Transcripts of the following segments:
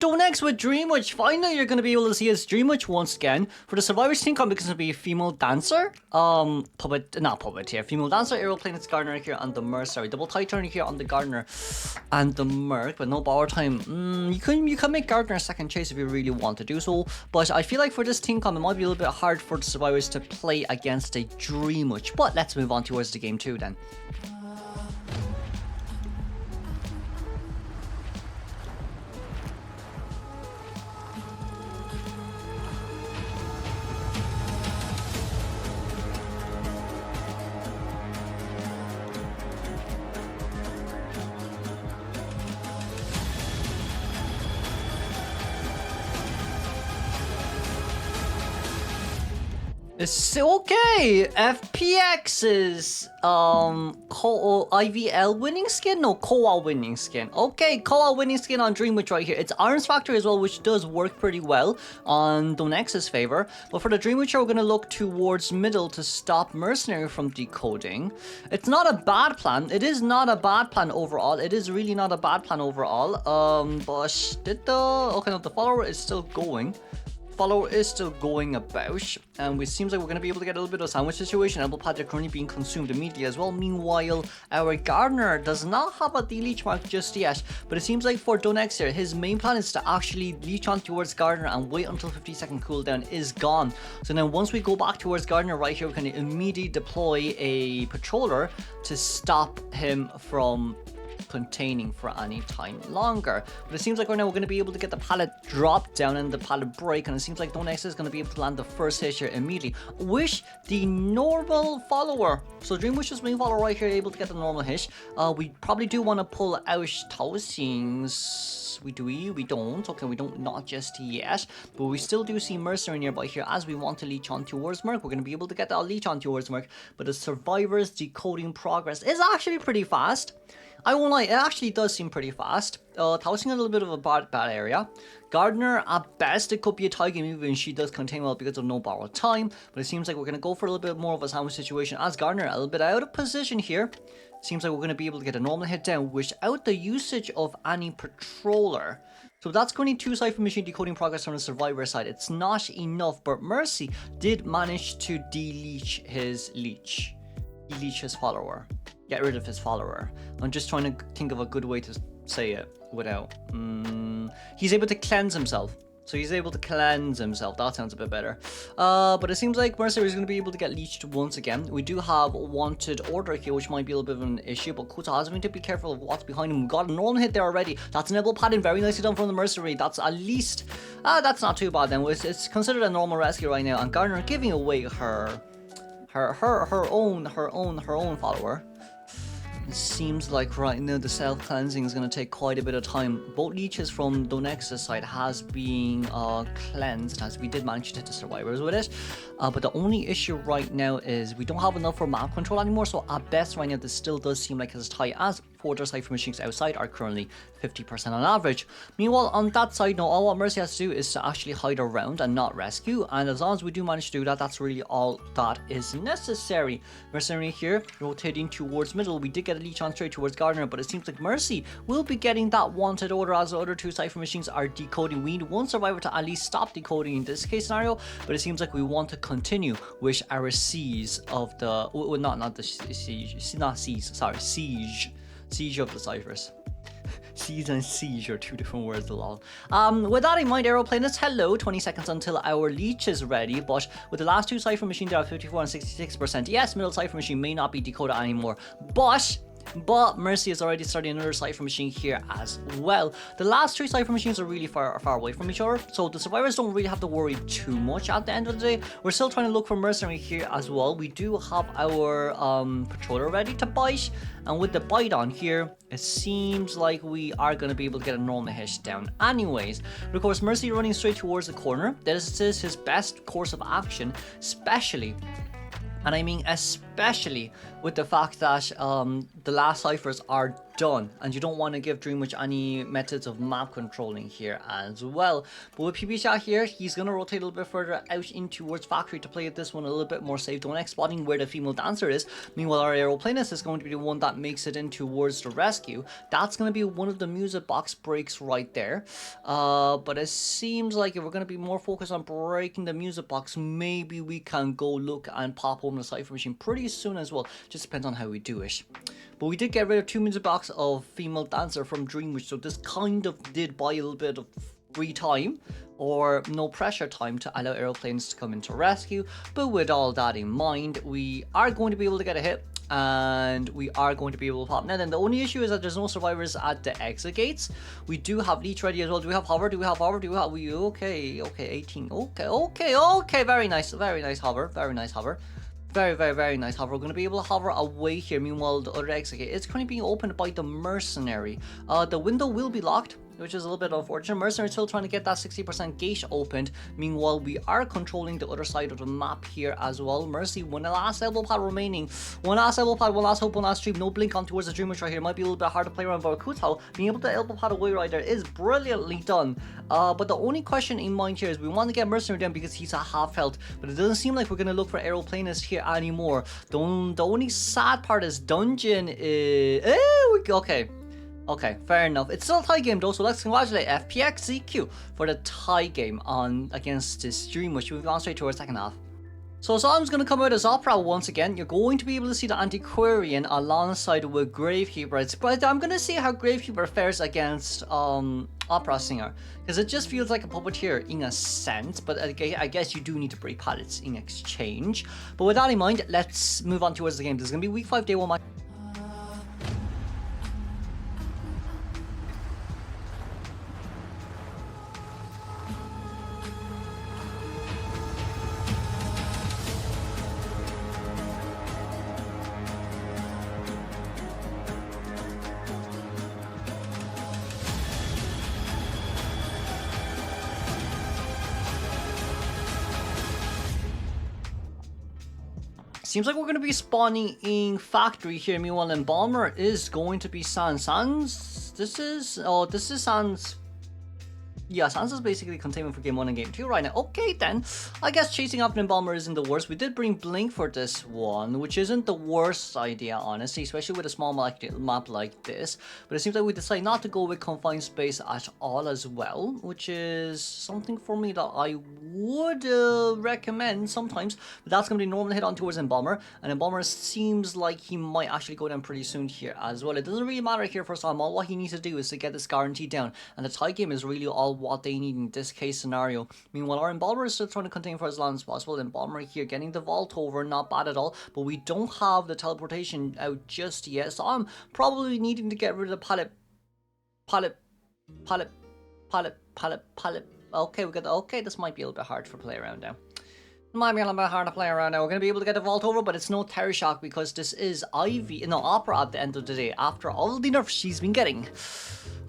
DongX with Dreamwitch. Finally, you're going to be able to see his Dreamwitch once again. For the Survivors team comp, it's going to be a female dancer. Female dancer, Aeroplane, it's Gardener here on the Merc. Sorry, double Titan here on the Gardener and the Merc, but no power time. You can make Gardener a second chase if you really want to do so, but I feel like for this team comp, it might be a little bit hard for the Survivors to play against a Dreamwitch. But let's move on towards the game 2 then. So, okay, FPX's COA IVL winning skin? No, COA winning skin. Okay, COA winning skin on Dreamwitch right here. It's Iron's Factory as well, which does work pretty well on DongX's favor. But for the Dreamwitch, we're going to look towards middle to stop Mercenary from decoding. It's not a bad plan. It is not a bad plan overall. It is really not a bad plan overall. But the follower is still going. Follower is still going about, and it seems like we're going to be able to get a little bit of sandwich situation. Elbow pads are currently being consumed immediately as well. Meanwhile, our Gardener does not have a de-leech mark just yet, but it seems like for DongX here, his main plan is to actually leech on towards Gardener and wait until 50-second cooldown is gone. So now once we go back towards Gardener right here, we can immediately deploy a patroller to stop him from containing for any time longer. But it seems like right now we're going to be able to get the pallet drop down and the pallet break, and it seems like DongX is going to be able to land the first hit here immediately. Wish the normal follower, so Dreamwish's main follower right here, able to get the normal hit. We probably do want to pull out Tausings. We don't. Okay, we don't, not just yet, but we still do see Mercenary nearby here as we want to leech on towards Merc. We're going to be able to get that leech on towards Merc, but the Survivor's decoding progress is actually pretty fast. I won't lie, it actually does seem pretty fast. Tossing a little bit of a bad area. Gardener, at best, it could be a tie game even if she does contain well because of no borrowed time. But it seems like we're going to go for a little bit more of a sandwich situation as Gardener a little bit out of position here. Seems like we're going to be able to get a normal hit down without the usage of any patroller. So that's going to 2 Cypher Machine decoding progress on the Survivor side. It's not enough, but Mercy did manage to de-leech his leech. De-leech his follower. Get rid of his follower. I'm just trying to think of a good way to say it without. He's able to cleanse himself. So he's able to cleanse himself. That sounds a bit better. But it seems like Mercenary is going to be able to get leeched once again. We do have wanted order here, which might be a little bit of an issue. But Kota has to be careful of what's behind him. We got a normal hit there already. That's an elbow padding. Very nicely done from the Mercenary. That's at least... that's not too bad then. It's considered a normal rescue right now. And Gardener giving away her own follower. It seems like right now the self-cleansing is going to take quite a bit of time. Both leeches from DongX's side has been cleansed as we did manage to hit the Survivors with it. But the only issue right now is we don't have enough for map control anymore. So at best right now this still does seem like it's tight as 4 other Cypher Machines outside are currently 50% on average. Meanwhile, on that side, now all what Mercy has to do is to actually hide around and not rescue. And as long as we do manage to do that, that's really all that is necessary. Mercenary here, rotating towards middle. We did get a leech on straight towards Gardener, but it seems like Mercy will be getting that wanted order as the other 2 Cypher Machines are decoding. We need one Survivor to at least stop decoding in this case scenario, but it seems like we want to continue with our siege of the... Well, not the siege, not siege, sorry, siege. Siege of the Cyphers. Siege and siege are 2 different words, lol. With that in mind, Aeroplane, it's hello, 20 seconds until our leech is ready, but with the last 2 Cypher Machines, they are 54 and 66%. Yes, middle Cypher Machine may not be decoded anymore, but Mercy is already starting another Cypher Machine here as well. The last 3 Cypher Machines are really far away from each other, so the Survivors don't really have to worry too much at the end of the day. We're still trying to look for Mercenary here as well. We do have our patroller ready to bite, and with the bite on here, it seems like we are going to be able to get a normal hit down anyways. But of course, Mercy running straight towards the corner. This is his best course of action, especially, and I mean especially, with the fact that the last ciphers are done, and you don't want to give Dreamwitch any methods of map controlling here as well. But with PB here, he's going to rotate a little bit further out in towards Factory to play this one a little bit more safe. DongX spotting where the female dancer is. Meanwhile, our aeroplanist is going to be the one that makes it in towards the rescue. That's going to be one of the music box breaks right there. But it seems like if we're going to be more focused on breaking the music box, maybe we can go look and pop open the cipher machine pretty soon as well. Just depends on how we do it. But we did get rid of 2 music box of female dancer from Dreamwitch, so this kind of did buy a little bit of free time or no pressure time to allow aeroplanes to come into rescue. But with all that in mind, we are going to be able to get a hit and we are going to be able to pop. Now then, the only issue is that there's no survivors at the exit gates. We do have leech ready as well. Do we have hover? Do we have hover? Do we have okay, 18. Okay, very nice hover, very nice hover. Very nice hover. We're going to be able to hover away here. Meanwhile, the other exit gate is currently being opened by the mercenary. The window will be locked, which is a little bit unfortunate. Mercenary still trying to get that 60% gate opened. Meanwhile, we are controlling the other side of the map here as well. Mercy, one last elbow pad remaining. One last elbow pad, one last hope, one last stream. No blink on towards the Dreamwitch right here. Might be a little bit hard to play around, but Kutao being able to elbow pad away right there is brilliantly done. But the only question in mind here is we want to get Mercenary down because he's a half health, but it doesn't seem like we're going to look for aeroplanist here anymore. The only sad part is Dungeon is... Okay, fair enough. It's still a tie game though, so let's congratulate FPX.ZQ for the tie game on against this Dreamwitch. We've gone straight to our second half. So Solemn's going to come out as Opera once again. You're going to be able to see the Antiquarian alongside with Gravekeeper. But I'm going to see how Gravekeeper fares against Opera Singer, because it just feels like a puppeteer in a sense, but I guess you do need to break pallets in exchange. But with that in mind, let's move on towards the game. This is going to be week 5, day 1 match. Seems like we're going to be spawning in Factory here. Meanwhile, Embalmer is going to be Sans. This is Sans. Yeah, Sans is basically containment for game 1 and game 2 right now. Okay then, I guess chasing after Embalmer isn't the worst. We did bring Blink for this one, which isn't the worst idea, honestly, especially with a small map like this. But it seems like we decided not to go with confined space at all as well, which is something for me that I would recommend sometimes. But that's going to be normal hit on towards Embalmer, and Embalmer seems like he might actually go down pretty soon here as well. It doesn't really matter here for Sam. All what he needs to do is to get this guarantee down, and the tie game is really all what they need in this case scenario. Meanwhile, our Embalmer is still trying to contain for as long as possible. Embalmer here getting the vault over, not bad at all, but we don't have the teleportation out just yet, so I'm probably needing to get rid of the pallet. Okay, okay, this might be a little bit hard to play around now. Might be a little bit hard to play around now. We're going to be able to get the vault over, but it's no Terror Shock because this is Opera at the end of the day, after all the nerfs she's been getting.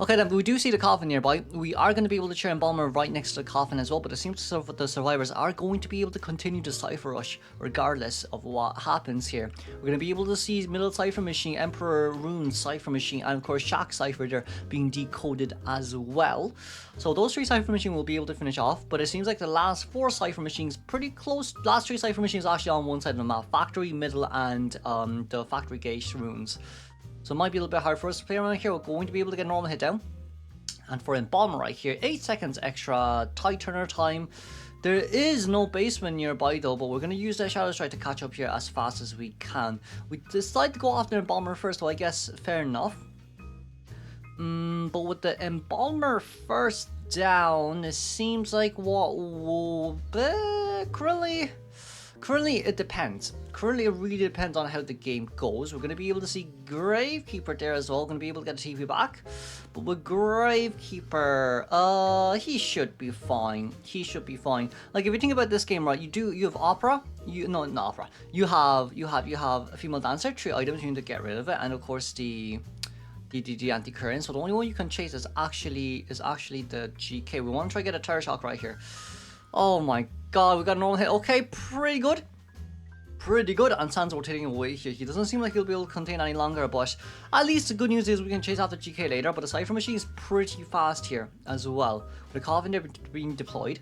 Okay then, we do see the coffin nearby. We are going to be able to cheer Embalmer right next to the coffin as well, but it seems the survivors are going to be able to continue to Cypher Rush regardless of what happens here. We're going to be able to see Middle Cypher Machine, Emperor Rune Cypher Machine, and of course Shack Cypher there being decoded as well. So those 3 Cypher Machines will be able to finish off, but it seems like the last 4 Cypher Machines pretty close. Last 3 Cypher Machines actually on one side of the map, Factory, Middle, and the Factory Gate Runes. So it might be a little bit hard for us to play around here. We're going to be able to get a normal hit down. And for Embalmer right here, 8 seconds extra tie turner time. There is no basement nearby though, but we're going to use the Shadow Strike to catch up here as fast as we can. We decide to go after Embalmer first, so I guess fair enough. But with the Embalmer first down, it seems like currently it depends. Currently it really depends on how the game goes. We're going to be able to see Gravekeeper there as well. We're going to be able to get the TP back. But with Gravekeeper, he should be fine. He should be fine. Like if you think about this game, right, you have Opera. Not Opera. You have a female dancer, 3 items you need to get rid of it, and of course the anti-current. So the only one you can chase is actually the GK. We want to try to get a Terror Shock right here. Oh my god, we got a normal hit. Okay, pretty good. pretty good, and Sans rotating away here. He doesn't seem like he'll be able to contain any longer, but at least the good news is we can chase after GK later. But the Cypher Machine is pretty fast here as well. With the Coffin there being deployed.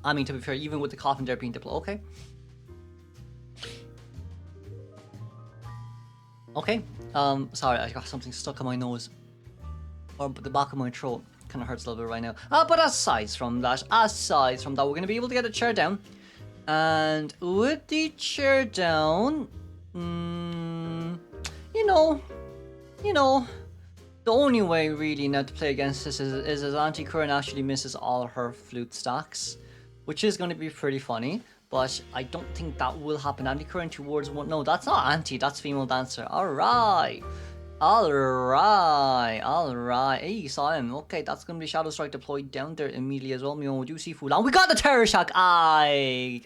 I mean, to be fair, even with the Coffin there being deployed. Okay. Okay. Sorry, I got something stuck on my nose. Or the back of my throat. Kind of hurts a little bit right now. But aside from that, we're going to be able to get the chair down. And with the chair down, you know, the only way really now to play against this is as Anti-Current actually misses all her flute stacks, which is going to be pretty funny. But I don't think that will happen. Anti-Current towards one. No, that's not Anti, that's Female Dancer. Alright. Hey, you saw him. Okay, that's gonna be Shadow Strike deployed down there immediately as well. We do see Fulan. We got the Terror Shock. Okay.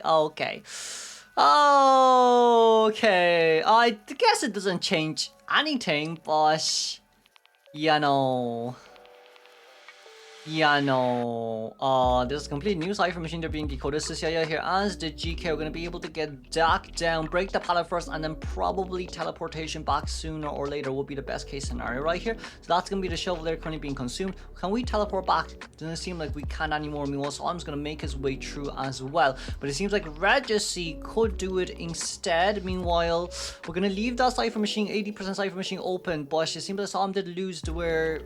Okay. I guess it doesn't change anything, but this is complete new Cypher Machine. They're being decoded. Cecilia here as the GK. We're going to be able to get Dak down, break the pallet first, and then probably teleportation back sooner or later will be the best case scenario right here. So that's going to be the shovel there currently being consumed. Can we teleport back? Doesn't seem like we can anymore. Meanwhile, Salem's going to make his way through as well. But it seems like Regicy could do it instead. Meanwhile, we're going to leave that Cypher Machine, 80% Cypher Machine open, but it seems like Salem did lose to where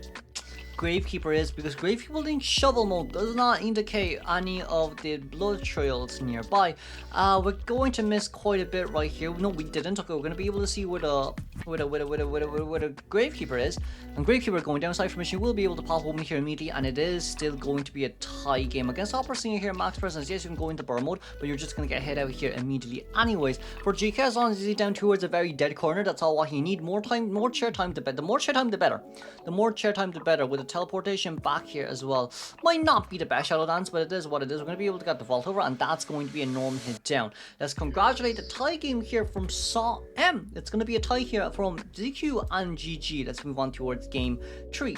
Gravekeeper is, because Gravekeeper in shovel mode does not indicate any of the blood trails nearby. We're going to miss quite a bit right here. No, we didn't. Okay, we're going to be able to see where the Gravekeeper is, and Gravekeeper going down. Cypher Machine will be able to pop home here immediately, and it is still going to be a tie game against Opera Singer here. Max presence, yes, you can go into burn mode, but you're just going to get hit out here immediately anyways. For GK, as long as he's down towards a very dead corner, that's all what he need. More time, more chair time the better. The more chair time the better. The more chair time the better. With the teleportation back here as well, might not be the best Shadow Dance, but it is what it is. We're going to be able to get the vault over, and that's going to be a normal hit down. Let's congratulate the tie game here from Saw M. It's going to be a tie here from ZQ and GG. Let's move on towards game 3.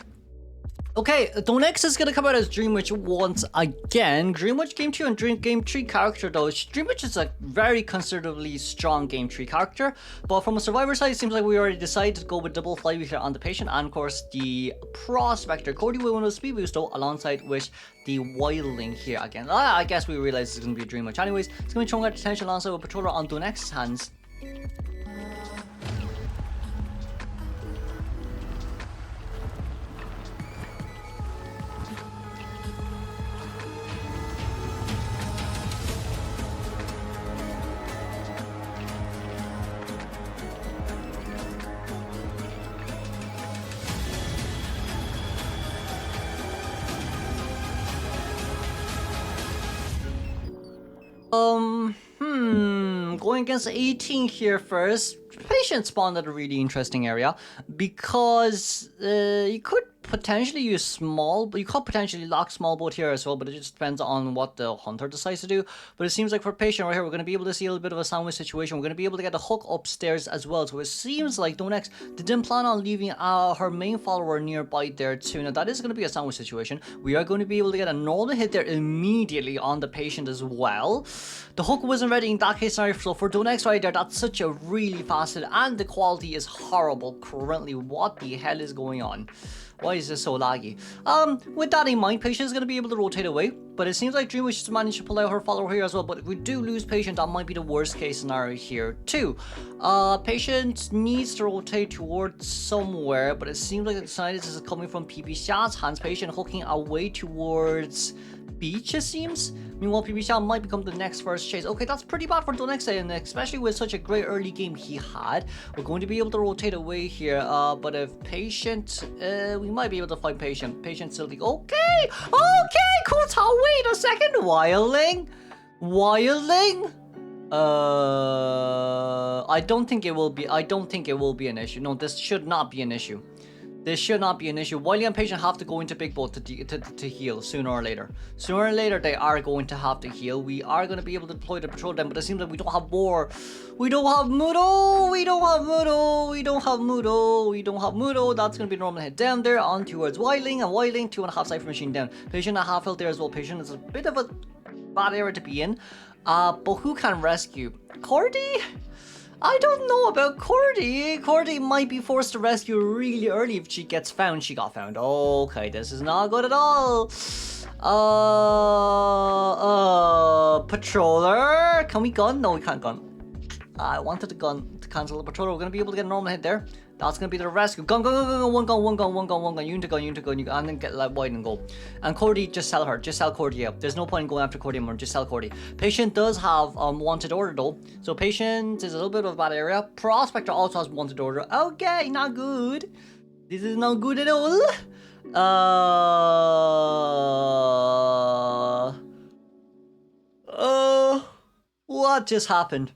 Okay, DongX is going to come out as Dream Witch once again. Dream Witch Game 2 and Game 3 character though. Dream Witch is a very considerably strong Game 3 character. But from a Survivor side, it seems like we already decided to go with double flywheel here on the Patient. And of course, the Prospector. Cody will win with Speed Boost though, alongside with the Wildling here again. I guess we realized it's going to be a Dream Witch anyways. It's going to be throwing out attention alongside with Patroller on DongX's hands. Going against 18 here first. Patient spawned at a really interesting area because you could potentially use small, but you could potentially lock small boat here as well, but it just depends on what the hunter decides to do. But it seems like for Patient right here, we're going to be able to see a little bit of a sandwich situation. We're going to be able to get the hook upstairs as well. So it seems like DongX didn't plan on leaving her main follower nearby there too. Now that is going to be a sandwich situation. We are going to be able to get a normal hit there immediately on the Patient as well. The hook wasn't ready in that case scenario, so for DongX right there, that's such a really fast hit, and the quality is horrible currently. What the hell is going on? Why is this so laggy? With that in mind, Patient is going to be able to rotate away, but it seems like Dream Witch has managed to pull out her follower here as well. But if we do lose Patient, that might be the worst case scenario here too. Patient needs to rotate towards somewhere, but it seems like the decided this is coming from PB Shot's hands. Patient hooking away towards beach, it seems. Meanwhile, PB Shot might become the next first chase. Okay, that's pretty bad for DongX, and especially with such a great early game he had. We're going to be able to rotate away here, but if Patient, we might be able to find Patient. Patient still the okay, cool. Wait a second, Wildling. I don't think it will be. I don't think it will be an issue. No, this should not be an issue. This should not be an issue. Wily and Patient have to go into big boat to heal sooner or later. Sooner or later, they are going to have to heal. We are going to be able to deploy the patrol then, but it seems like we don't have more. We don't have Mudo. That's going to be a normal hit down there on towards Wildling, and Wildling 2.5 Cypher Machine down. Patient a half health there as well. Patient is a bit of a bad area to be in. But who can rescue? Cordy? I don't know about Cordy. Cordy might be forced to rescue really early if she gets found. She got found. Okay, this is not good at all. Patroller. Can we gun? No, we can't gun. I wanted the gun to cancel the patroller. We're gonna be able to get a normal hit there. That's gonna be the rescue. Gun, one gun. You need to gun. And then get like wide and go. And Cordy, just sell her. Just sell Cordy up. There's no point in going after Cordy anymore. Just sell Cordy. Patient does have wanted order though. So patient is a little bit of a bad area. Prospector also has wanted order. Okay, not good. This is not good at all. What just happened?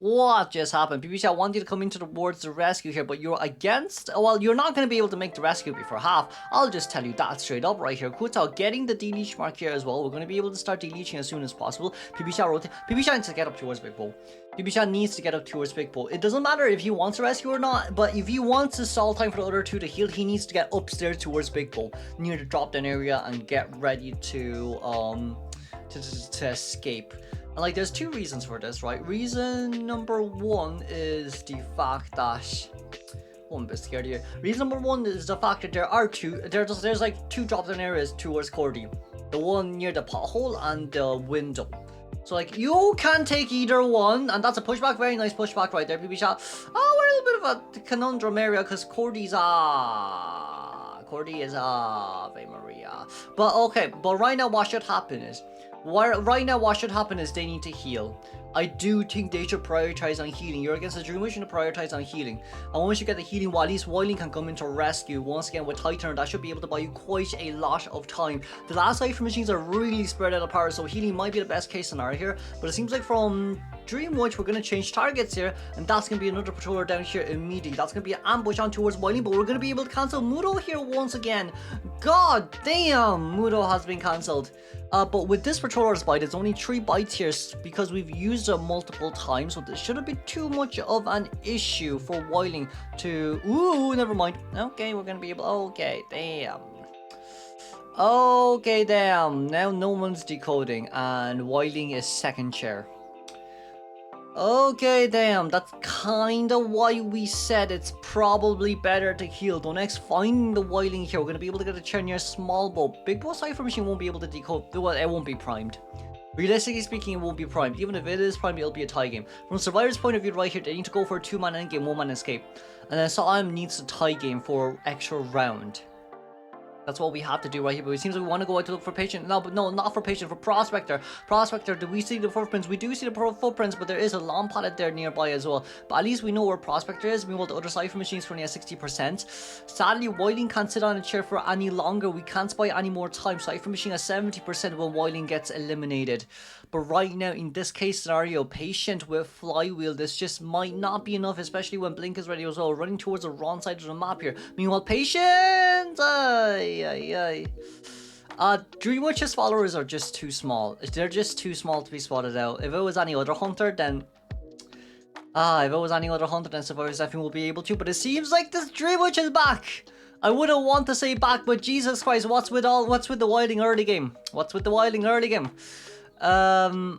What just happened? BBC, I want you to come into towards the rescue here, but you're against... Well, you're not going to be able to make the rescue before half. I'll just tell you that straight up right here. Kuta getting the deleach mark here as well. We're going to be able to start deleaching as soon as possible. BBC rotate. BBC needs to get up towards Big Bull. BBC needs to get up towards Big Bull. It doesn't matter if he wants to rescue or not, but if he wants to stall time for the other two to heal, he needs to get upstairs towards Big Bull, near the drop down area, and get ready to escape. And like, there's two reasons for this, right? Reason number one is the fact that... Oh, I'm a bit scared here. Reason number one is the fact that there's like two drop-down areas towards Cordy. The one near the pothole and the window. So like, you can take either one, and that's a pushback, very nice pushback right there, PB shot. Oh, we're a little bit of a conundrum area, because Cordy is Ave Maria. But okay, but right now what should happen is, they need to heal. I do think they should prioritize on healing. You're against the Dream Wish to prioritize on healing. And once you get the healing, well, at least Wiling can come into rescue. Once again, with Titan, that should be able to buy you quite a lot of time. The last Cypher machines are really spread out apart, so healing might be the best case scenario here. But it seems like from Dream Witch, we're going to change targets here, and that's going to be another patroller down here immediately. That's going to be an ambush on towards Wiling, but we're going to be able to cancel Mudo here once again. God damn, Mudo has been cancelled. But with this patroller's bite, it's only 3 bites here because we've used it multiple times, so this shouldn't be too much of an issue for Wiling to... Ooh, never mind. Okay, we're going to be able... Okay, damn. Okay, damn. Now no one's decoding, and Wiling is second chair. Okay, damn, that's kinda why we said it's probably better to heal. DongX finding the Wiling here. We're gonna be able to get a chair near small bow. Big bow Cypher machine won't be able to decode. Well, it won't be primed. Realistically speaking, it won't be primed. Even if it is primed, it'll be a tie game. From Survivor's point of view right here, they need to go for a 2-man endgame, 1-man escape. And then Solheim needs a tie game for extra round. That's what we have to do right here, but it seems like we want to go out to look for Patient. No, but no, not for Patient, for Prospector. Prospector, do we see the footprints? We do see the footprints, but there is a long pallet there nearby as well. But at least we know where Prospector is. Meanwhile, the other Cypher machines for only at 60%. Sadly, Wiling can't sit on a chair for any longer. We can't buy any more time. Cypher machine at 70% when Wiling gets eliminated. But right now, in this case scenario, Patient with Flywheel, this just might not be enough, especially when Blink is ready as well. Running towards the wrong side of the map here. Meanwhile, Patient! Dream Witch's followers are just too small. They're just too small to be spotted out. If it was any other hunter, then... Survivor's definitely will be able to. But it seems like this Dream Witch is back! I wouldn't want to say back, but Jesus Christ, what's with the Wiling early game? What's with the Wiling early game? PB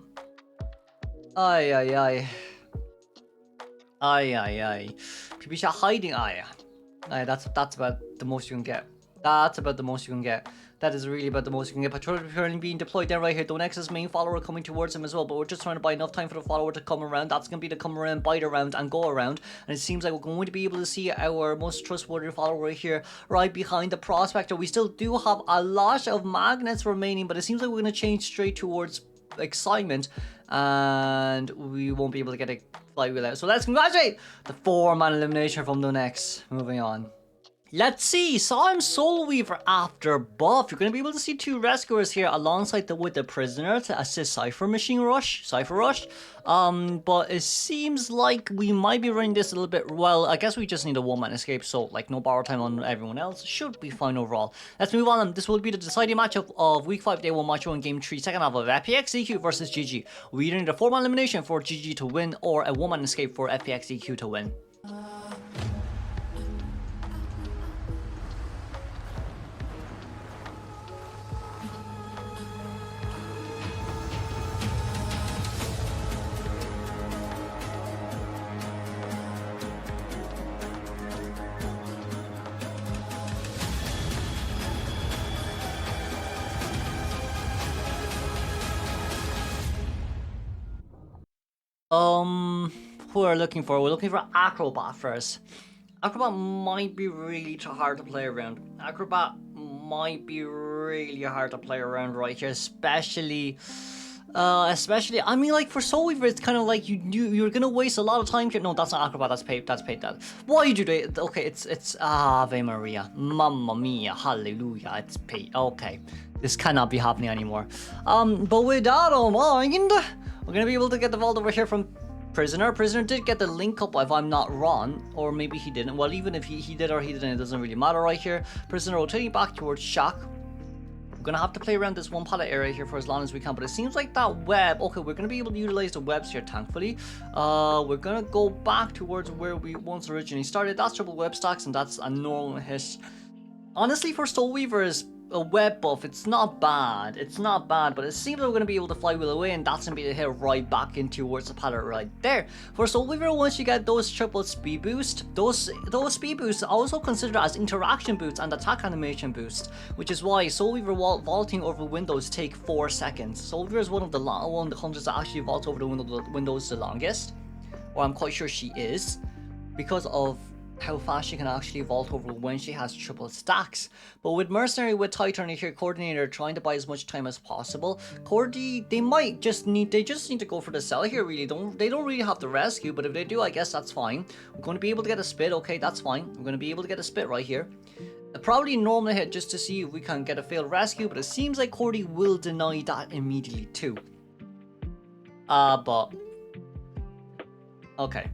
shot hiding. That's about the most you can get. That's about the most you can get. That is really about the most you can get. Patrol currently being deployed there right here. DongX's main follower coming towards him as well, but we're just trying to buy enough time for the follower to come around. That's going to be the come around, bite around, and go around. And it seems like we're going to be able to see our most trustworthy follower here right behind the Prospector. We still do have a lot of magnets remaining, but it seems like we're going to change straight towards Excitement, and we won't be able to get a Flywheel out. So let's congratulate the 4-man elimination from DongX. Moving on. Let's see, Solheim Soul Weaver after buff. You're going to be able to see 2 rescuers here alongside with the prisoner to assist Cypher Rush. But it seems like we might be running this a little bit. Well, I guess we just need a 1-man escape, so like no borrow time on everyone else. Should be fine overall. Let's move on. This will be the deciding matchup of Week 5, Day 1, Match 1, Game 3, second half of FPX.ZQ versus GG. We either need a 4-man elimination for GG to win or a 1-man escape for FPX.ZQ to win. Who are we looking for? We're looking for Acrobat first. Acrobat might be really hard to play around. Acrobat might be really hard to play around right here, especially I mean, like for Soul Weaver, it's kind of like you're gonna waste a lot of time here. No, that's not Acrobat. That's paid. That's paid. That. Why you do that? Okay, it's Ave Maria, Mamma Mia, Hallelujah. It's paid. Okay, this cannot be happening anymore. But with that in mind, we're gonna be able to get the vault over here from Prisoner. Prisoner did get the link up, if I'm not wrong, or maybe he didn't. Well, even if he did or he didn't, it doesn't really matter right here. Prisoner rotating back towards Shock. We're gonna have to play around this one pallet area here for as long as we can, but it seems like that web, okay, we're gonna be able to utilize the webs here, thankfully. We're gonna go back towards where we once originally started. That's triple web stacks, and that's a normal hit. Honestly, for Soul Weaver's a web buff, it's not bad. It's not bad, but it seems like we're going to be able to flywheel away, and that's going to be the hit right back in towards the pallet right there. For Soul Weaver, once you get those triple speed boost, those speed boosts are also considered as interaction boosts and attack animation boost, which is why Soul Weaver vaulting over windows take 4 seconds. Soul Weaver is one of the hunters that actually vaults over the windows the longest, or I'm quite sure she is, because of how fast she can actually vault over when she has triple stacks. But with Mercenary, with Titan here, Coordinator trying to buy as much time as possible. Cordy, they just need to go for the sell here. Really, they don't really have to rescue, but if they do, I guess that's fine. We're going to be able to get a spit. Okay, that's fine. We're going to be able to get a spit right here. Probably normal hit just to see if we can get a failed rescue, but it seems like Cordy will deny that immediately too. But okay.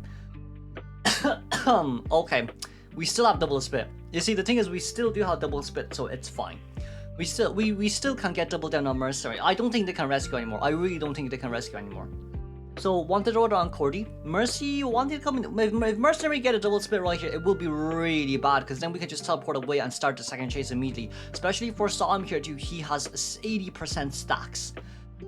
Okay, we still have double spit. You see, the thing is, we still do have double spit, so it's fine. We still can get double down on Mercenary. I don't think they can rescue anymore. I really don't think they can rescue anymore. So wanted order on Cordy. Mercy wanted to come in. If Mercenary get a double spit right here, it will be really bad, because then we can just teleport away and start the second chase immediately. Especially for Sam here too. He has 80% stacks.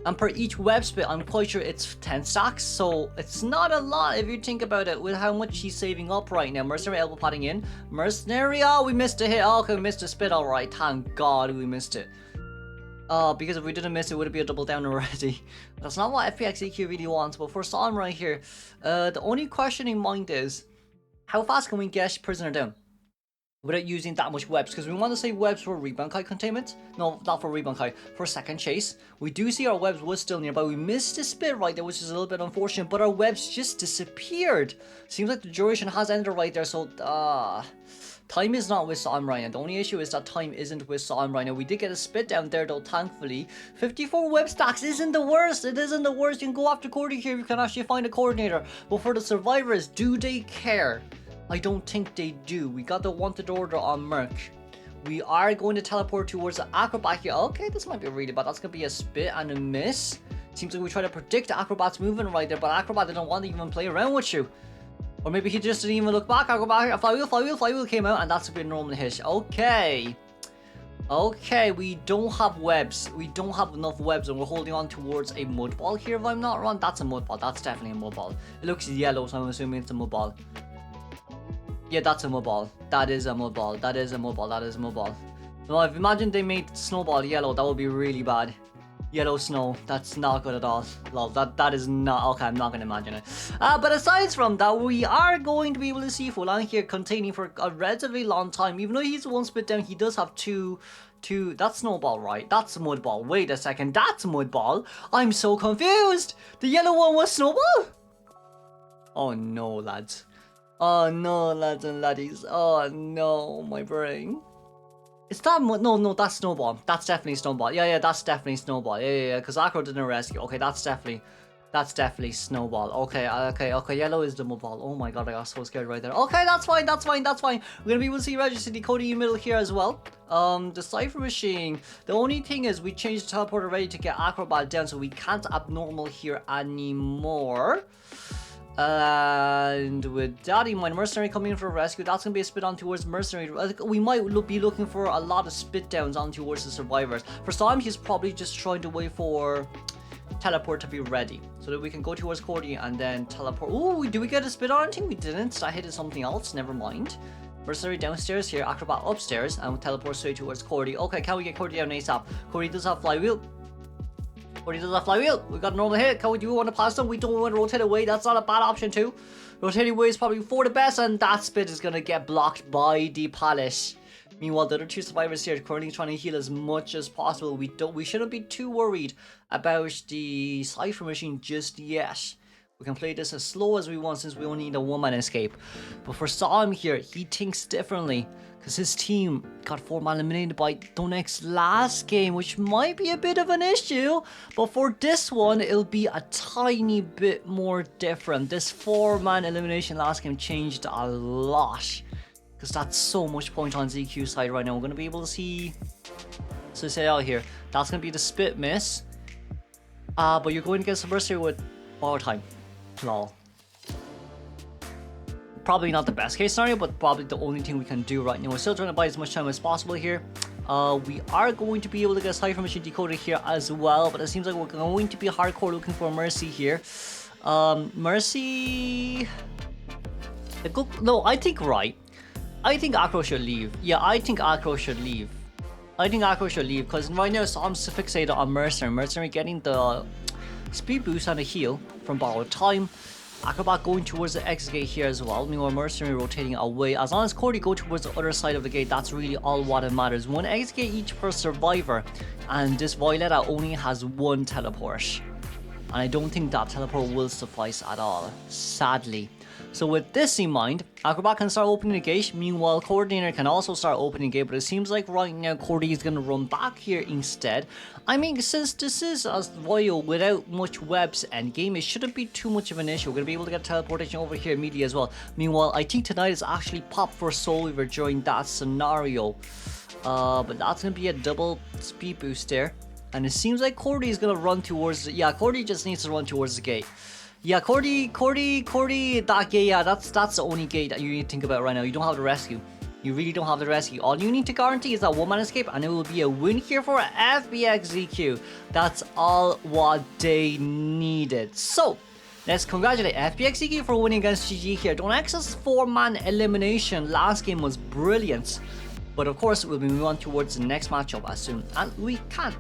And per each web spit, I'm quite sure it's 10 stacks, so it's not a lot if you think about it with how much he's saving up right now. Mercenary elbow padding in. Mercenary, oh, we missed a hit. Oh, okay, we missed a spit, alright. Thank God we missed it. Because if we didn't miss it, would it be a double down already? That's not what FPX.ZQ really wants, but for Sam right here, the only question in mind is, how fast can we get Prisoner down without using that much webs? Because we want to save webs for rebound kite containment. No, not for rebound kite, for second chase. We do see our webs was still nearby. We missed a spit right there, which is a little bit unfortunate, but our webs just disappeared. Seems like the duration has ended right there, so time is not with Sam right now. The only issue is that time isn't with Sam right now. We did get a spit down there though, thankfully. 54 web stacks isn't the worst. It isn't the worst. You can go after Cordy here. You can actually find a coordinator. But for the survivors, do they care? I don't think they do. We got the wanted order on Merc. We are going to teleport towards the Acrobat here. Okay, this might be really bad. That's going to be a spit and a miss. Seems like we try to predict the Acrobat's moving right there, but Acrobat didn't want to even play around with you. Or maybe he just didn't even look back. Acrobat here. Flywheel came out, and that's a bit normal hit. Okay. Okay, we don't have webs. We don't have enough webs, and we're holding on towards a mud ball here, if I'm not wrong. That's a mud ball. That's definitely a mud ball. It looks yellow, so I'm assuming it's a mud ball. Yeah, that's a mud ball. That is a mud ball. That is a mud ball. That is a mud ball. No, if imagine they made snowball yellow, that would be really bad. Yellow snow. That's not good at all. Lol, that is not... Okay, I'm not going to imagine it. But aside from that, we are going to be able to see Fulan here containing for a relatively long time. Even though he's one spit down, he does have two... That's snowball, right? That's a mud ball. Wait a second. That's a mud ball. I'm so confused. The yellow one was snowball? Oh no, lads. Oh no, lads and laddies. Oh no, my brain. Is that no, that's snowball. That's definitely snowball. Yeah, that's definitely snowball. Yeah, because Acro didn't rescue. Okay, that's definitely snowball. Okay. Yellow is the mud ball. Oh my god, I got so scared right there. Okay, that's fine. We're gonna be able to see Register decoding in the middle here as well. The cipher machine. The only thing is we changed the teleporter ready to get Acrobat down, so we can't abnormal here anymore. And with that in mind, Mercenary coming in for a rescue. That's gonna be a spit on towards Mercenary. We might be looking for a lot of spit downs on towards the survivors. For Sam, he's probably just trying to wait for teleport to be ready so that we can go towards Cordy and then teleport. Ooh, do we get a spit on? I think we didn't. I hit something else. Never mind. Mercenary downstairs here, Acrobat upstairs, and we'll teleport straight towards Cordy. Okay, can we get Cordy down ASAP? Cordy does have flywheel. Cordy does that flywheel. We got a normal hit. Can we do want to pass them? We don't want to rotate away. That's not a bad option too. Rotating away is probably for the best, and that spit is gonna get blocked by the pallet. Meanwhile, the other two survivors here currently trying to heal as much as possible. We shouldn't be too worried about the Cypher machine just yet. We can play this as slow as we want since we only need a one-man escape. But for Sam here, he thinks differently because his team got 4-man eliminated by DongX last game, which might be a bit of an issue. But for this one, it'll be a tiny bit more different. This 4-man elimination last game changed a lot because that's so much point on ZQ side right now. We're going to be able to see, so say out here, that's going to be the spit miss. But you're going against Subversity with borrow time. Lol. Probably not the best case scenario, but probably the only thing we can do right now. We're still trying to buy as much time as possible here. We are going to be able to get Cypher Machine decoded here as well, but it seems like we're going to be hardcore looking for Mercy here. Mercy... No, I think right. I think Acro should leave. Yeah, I think Acro should leave. Because right now Sam's fixated on Mercenary. Mercenary getting the speed boost and a heal from borrowed time. Acrobat going towards the X gate here as well. Meanwhile, Mercenary rotating away. As long as Cordy go towards the other side of the gate, that's really all what matters. One X gate each per survivor, and this Violetta only has one teleport. And I don't think that teleport will suffice at all, sadly. So with this in mind, Acrobat can start opening the gate. Meanwhile, Coordinator can also start opening the gate, but it seems like right now Cordy is going to run back here instead. I mean, since this is a Royal without much webs and game, it shouldn't be too much of an issue. We're going to be able to get teleportation over here immediately as well. Meanwhile, I think tonight is actually popped for Soul Weaver during that scenario. But that's going to be a double speed boost there. And it seems like Cordy is going to run towards... Yeah, Cordy just needs to run towards the gate. Yeah, Cordy, that gate, yeah, that's the only gate that you need to think about right now. You don't have the rescue. You really don't have the rescue. All you need to guarantee is that one-man escape, and it will be a win here for FPX.ZQ. That's all what they needed. So, let's congratulate FPX.ZQ for winning against GG here. DongX's 4-man elimination last game was brilliant. But of course, we'll be moving on towards the next matchup as soon as we can.